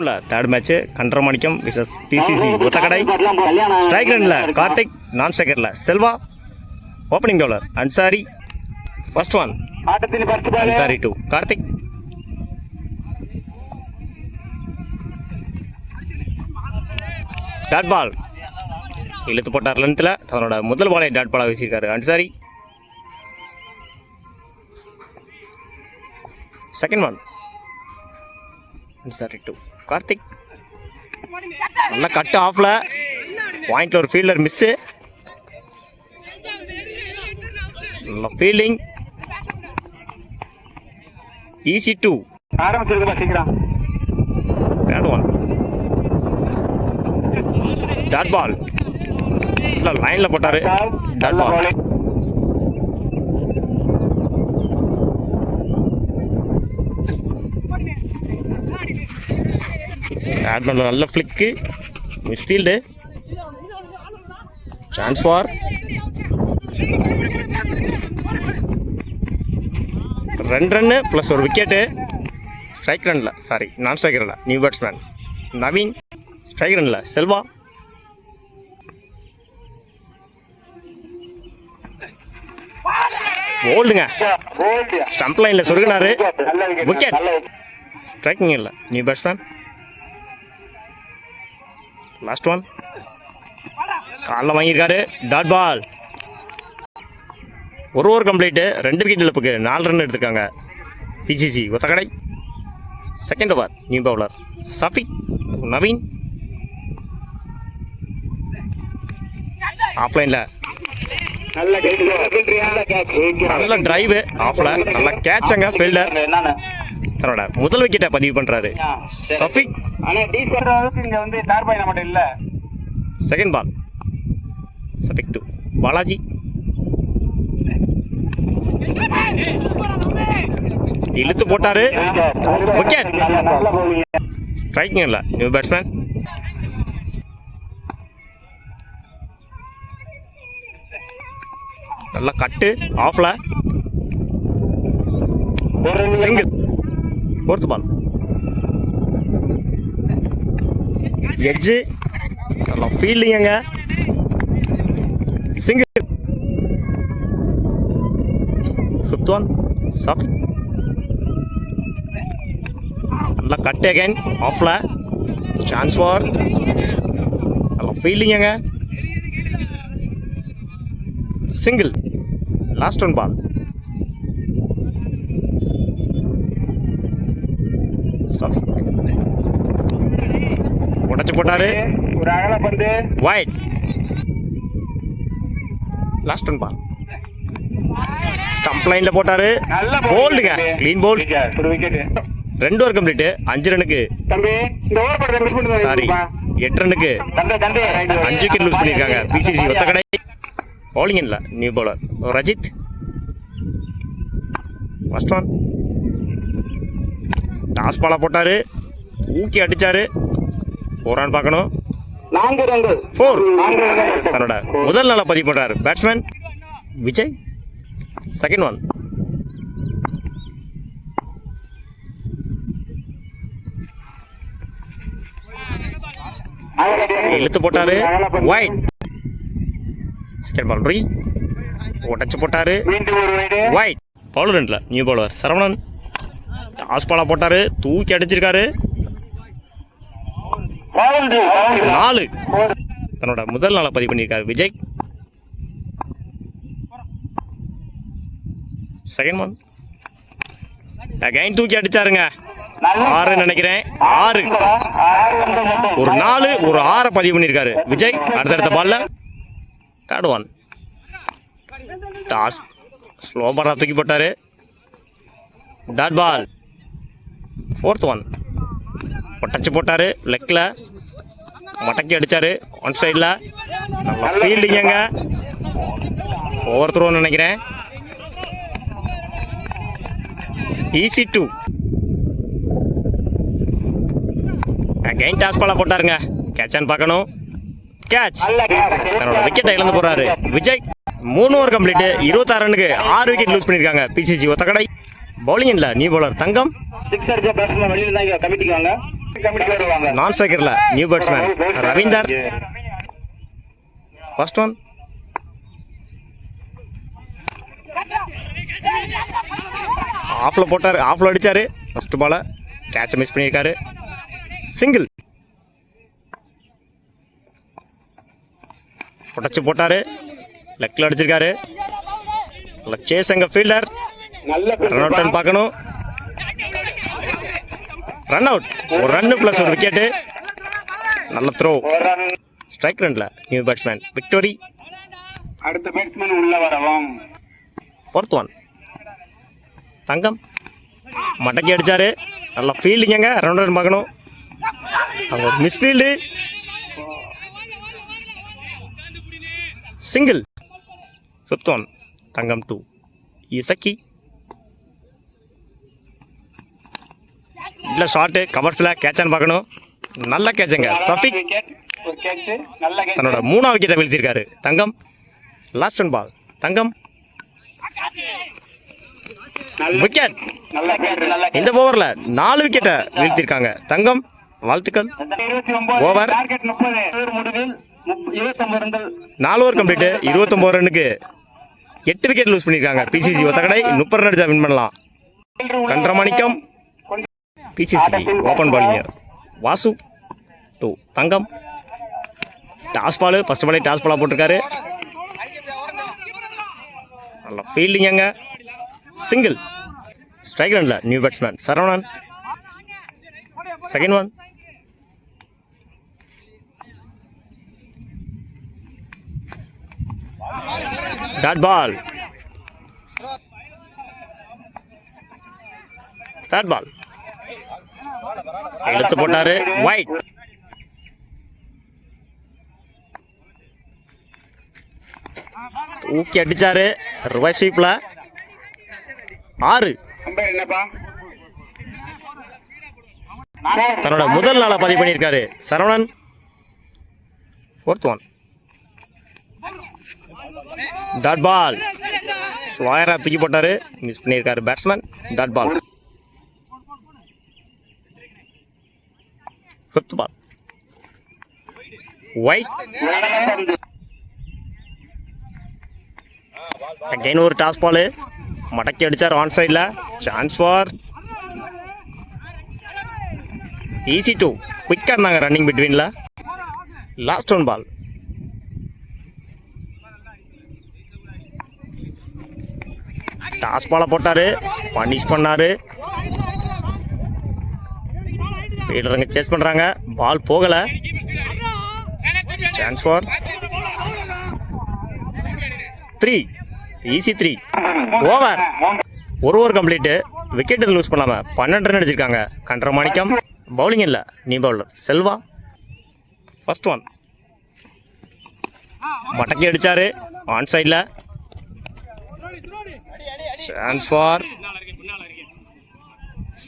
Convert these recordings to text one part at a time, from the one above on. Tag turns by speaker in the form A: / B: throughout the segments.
A: Third match Kandaramanikkam versus BCC Othakadai. Strike ரன்ல Karthik, non ஸ்ட்ரைக்கர்ல Selva. Opening bowler Ansari. First one Ansari to Karthik. Dot ball இழுத்து போட்டார் லென்த்தில். அவனோட முதல் பாலை டாட் பாலாக வீசியிருக்காரு Ansari. Second one Ansari to Karthik. நல்லா கட்டு ஆஃப்ல பாயிண்ட்ல ஒரு ஃபீல்டர் மிஸ்ஸு. நல்ல fielding. Easy two. Third one dot ball. இல்லை லைனில் போட்டார் டாட் பால். பேட்மேன் நல்ல flick. Misfield. Chance for run plus ஒரு விக்கெட்டு. ஸ்ட்ரைக் ரனில் நான் ஸ்ட்ரைக்கரில் நியூ பேட்ஸ்மேன் நவீன். ஸ்ட்ரைக் ரனில் செல்வா. போல்டுங்க. ஸ்டம்ப் லைனில் சொருகினாரு. விக்கெட். ஸ்ட்ரைக்கிங் இல்லை நியூ பேட்ஸ்மேன். லாஸ்ட் ஒன் காலில் வாங்கியிருக்காரு டாட் பால். ஒரு ஓவர் கம்ப்ளீட்டு. 2 விக்கெட் இழப்புக்கு 4 ரன் எடுத்திருக்காங்க BCC Othakadai. Second over new bowler Shafiq Naveen. ஆஃப்லைனில் நல்ல டிரைவ் ஆஃப்ல நல்ல கேட்சங்க ஃபீல்டர். தன்னோட முதல் விக்கெட்டை பதிவு பண்றாரு Shafiq. Second ball Shafiq to Balaji. இழுத்து போட்டாரு. விக்கெட். ஸ்ட்ரைக்கிங் இல்லை நியூ பேட்ஸ்மேன். நல்லா கட்டு ஆஃப்ல சிங்கிள். Fourth ball edge. நல்லா ஃபீல்டிங்க. சிங்கிள். Fifth one Shafiq. நல்லா கட் அகைன் ஆஃப்ல. சான்ஸ் ஃபார் நல்லா ஃபீல்டிங்க. சிங்கிள். லாஸ்ட் ஒன் பால் உடச்சு போட்டாரு. Wide. Last one ball stump லைன்ல போட்டாரு. போல்டுங்க. Clean bowled. 2 over complete. 5 ரனுக்கு 8 ரனுக்கு 5 விக்கெட் லூஸ் பண்ணியிருக்காங்க பிசிசி ஒத்தக்கடை. பவுலிங் இல்லை new bowler Rajith. First one toss Bala போட்டாரு. தூக்கி அடிச்சாரு. 4 ரன் பார்க்கணும். 4. தன்னோட முதல் நாள பதிவு பண்றாரு பேட்ஸ்மேன் விஜய். செகண்ட் ஒன் இழுத்து போட்டாரு. வைட். செகண்ட் பால் உடச்சு போட்டாரு. வைட். பவுலர் இல்லை new bowler Saravanan. Toss Bala போட்டாரு. தூக்கி அடிச்சிருக்காரு. 4. தன்னோட முதல் நாளை பதிவு பண்ணியிருக்காரு விஜய். செகண்ட் ஒன் அகைன் தூக்கி அடிச்சாருங்க. 6 நினைக்கிறேன். 6. ஒரு 4 ஒரு 6 பதிவு பண்ணியிருக்காரு விஜய். அடுத்தடுத்த பால்ல தேர்ட் ஒன் டாஸ் ஸ்லோ பாலா தூக்கி போட்டாரு. Dot ball. Fourth one touch போட்டாரு. லெக்கில் மடக்கி அடிச்சாரு. ஒன் சைடில் நல்லா ஃபீல்டிங்க. ஓவர் த்ரோன்னு நினைக்கிறேன். Easy two. அகைன் டாஸ் பாலா போட்டாருங்க. கேட்சான்னு பார்க்கணும். கேட்ச். தன்னோட விக்கெட்டை இழந்து போறாரு விஜய். 3 over complete. 26 ரன்னுக்கு 6 விக்கெட் லூஸ் பண்ணியிருக்காங்க பிசிசி ஒத்தக்கடை. பவுலிங் இல்லை நியூ பவுலர் தங்கம். நான் ஸ்ட்ரைக்கர்ல new batsman Raveendar. First one. ஆஃப்ல போட்டார், ஆஃப்ல அடிச்சாரு. ஃபர்ஸ்ட் பால கேட்ச மிஸ் பண்ணியிருக்காரு. சிங்கிள். உடச்சு போட்டாரு, லெக்ல அடிச்சிருக்காரு. சேஸ் எங்க ஃபீல்டர் ரன் அவுட் பார்க்கணும். Run out. ஒரு ரன் பிளஸ் ஒரு விக்கெட்டு. நல்ல த்ரோ. ஸ்ட்ரைக் ரன்ல நியூ பேட்ஸ்மேன் விக்டோரி.
B: அடுத்த பேட்ஸ்மேன் உள்ள வரவும்.
A: Fourth one. தங்கம் மடக்கி அடிச்சாரு. நல்ல ஃபீல்டிங்க. ரன் பார்க்கணும். அவங்க miss field. Single. Fifth one. Thangam 2. Isakki இல்லை ஷார்ட்டு கவர்ஸில் கேட்சான்னு பார்க்கணும். நல்ல கேட்சுங்க. சஃபிக் தன்னோட 3ஆவது விக்கெட்டை வீழ்த்திருக்காரு. தங்கம் லாஸ்ட் ஒன் பால். தங்கம் விக்கெட். இந்த ஓவரில் 4 விக்கெட்டை வீழ்த்திருக்காங்க தங்கம். வாழ்த்துக்கள். Over 4 over complete. 29 ரன்னுக்கு 8 விக்கெட் லூஸ் பண்ணியிருக்காங்க. பிசிசி ஒத்தக்கடை 30 ரன் அடிச்சா வின் பண்ணலாம். கன்றமாணிக்கம் பிசிசி ஓப்பன் பாலிங்கர். Vasu 2. Thangam toss ball. First பாலே டாஸ் பாலாக போட்டிருக்காரு. நல்ல ஃபீல்டிங்க. சிங்கிள். ஸ்ட்ரைக் ரன்ல new batsman Saravanan. Second one. Dot ball. Third ball. எடுத்து போட்டாரு. வைட். தூக்கி அடிச்சாரு. ரிவர்ஸ் ஸ்வீப்ல 6. தன்னோட முதல் நாளை பதிவு பண்ணியிருக்காரு Saravanan. Fourth one. Dot ball. ஸ்லோயரா தூக்கி போட்டாரு. மிஸ் பண்ணியிருக்காரு பேட்ஸ்மேன். Dot ball. ஃபிஃப்த் பால். ஒயிட். அகைன் ஒரு டாஸ் பால். மடக்கி அடிச்சார் ஆன் சைடில். Chance for easy 2. குயிக்காக இருந்தாங்க ரன்னிங் பிட்வீனில். Last one ball. டாஸ் பாலை போட்டாரு. பனிஷ் பண்ணாரு. ஃபீல்டருங்க சேஸ் பண்ணுறாங்க. பால் போகலை. Chance for 3. ஈஸி 3. ஓவர். ஒரு ஓவர் கம்ப்ளீட்டு. விக்கெட் எதுவும் லூஸ் பண்ணாமல் 12 ரன் அடிச்சிருக்காங்க. கன்றமாணிக்கம். பவுலிங் இல்லை new bowler Selva. First one. மடக்கி அடிச்சாரு ஆன் சைடில். Chance for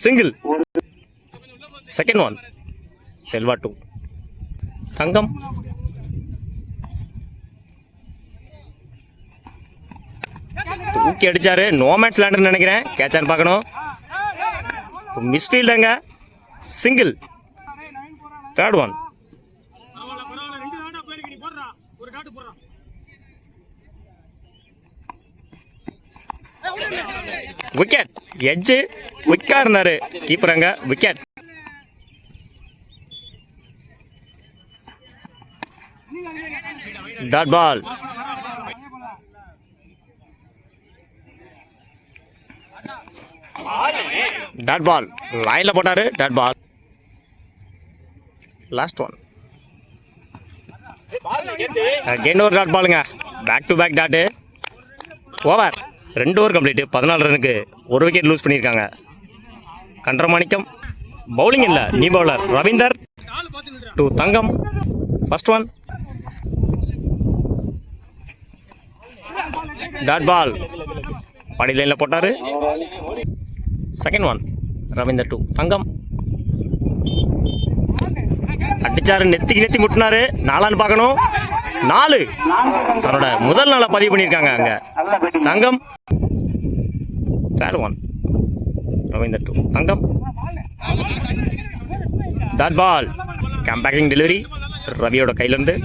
A: single. Second one. Selva 2. Thangam தூக்கி அடிச்சாரு. நோமேன்ஸ் லேண்டர் நினைக்கிறேன். கேட்சான்னு பார்க்கணும். மிஸ் ஃபீல்டுங்க. Single. Third one. Wicket. Edge குயிக்கா இருந்தாரு கீப்பருங்க. Wicket. Dot ball. Dot ball. லைன்ல போட்டாரு. Dot ball. Last one. Again ஒரு டாட் பாலுங்க. Back to back dot. Over. 2 over complete. 14 ரனுக்கு 1 விக்கெட் லூஸ் பண்ணியிருக்காங்க. கன்றமாணிக்கம். பவுலிங் இல்லை new bowler Raveendar. 2. Thangam. First one. Dot ball. Body லைனில் போட்டார். Second one. ரவீந்தர் 2. தங்கம் அடிச்சாரு. நெத்தி முட்டினாரு. 4 பார்க்கணும். 4. தன்னோட முதல் நாளை பதிவு பண்ணியிருக்காங்க அங்கே Thangam. Third one. Raveendar 2 Thangam. Dot ball comebacking delivery ரவியோட கையிலேருந்து.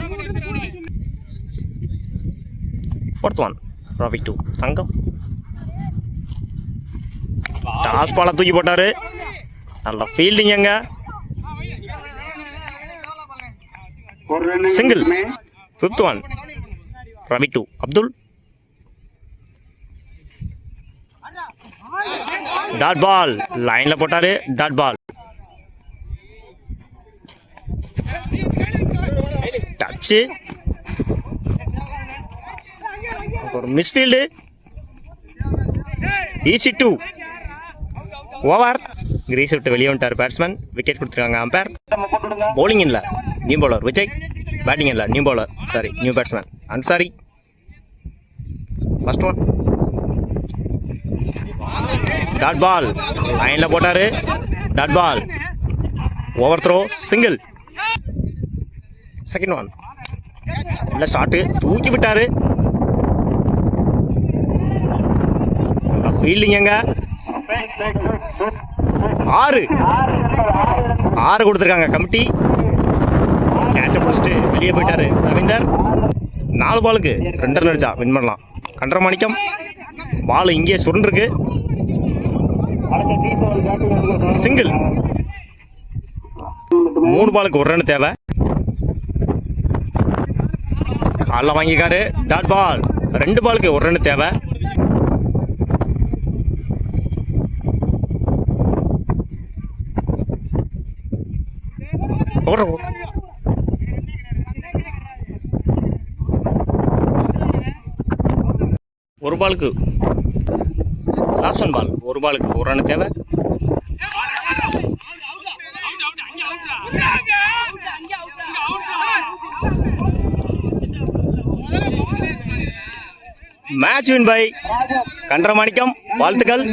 A: 4th one Ravi 2 Thangam. Toss பாலை தூக்கி போட்டாரு. நல்ல ஃபீல்டிங் எங்க. Single. 5th one Ravi 2 Abdul. Dot ball லைன்ல போட்டாரு. Dot ball touch. ஒரு மிஸ்ஃபீல்டு. Easy 2 over. கிரீஸ் விட்டு வெளியே வந்துட்டார் பேட்ஸ்மேன். விக்கெட் கொடுத்துருக்காங்க அம்பேர். பவுலிங் இல்லை நியூ பவுலர் விஜய். பேட்டிங் இல்லை new bowler sorry new batsman Ansari. First one dot ball லைனில் போட்டார். Dot ball over throw single. Second one இல்லை ஷாட்டு தூக்கி விட்டார். ஃபீல்டிங் எங்க. 6 கொடுத்துருக்காங்க கமிட்டி. கேட்சை பிடிச்சிட்டு வெளியே போயிட்டாரு ரவீந்தர். 4 பாலுக்கு 2 ரன் அடிச்சா வின் பண்ணலாம். கண்டரமாணிக்கம் பால் இங்கே சுருண்டிருக்கு. சிங்கிள். 3 பாலுக்கு 1 ரன் தேவை. காலில் வாங்கிக்காரு. டாட் பால் 2 பாலுக்கு 1 ரன் தேவை. ஒரு பாலுக்கு லாஸ்ட் ஒன் பால். 1 பாலுக்கு 1 ரன் தேவை. Match win by Kandaramanikkam. வாழ்த்துக்கள்.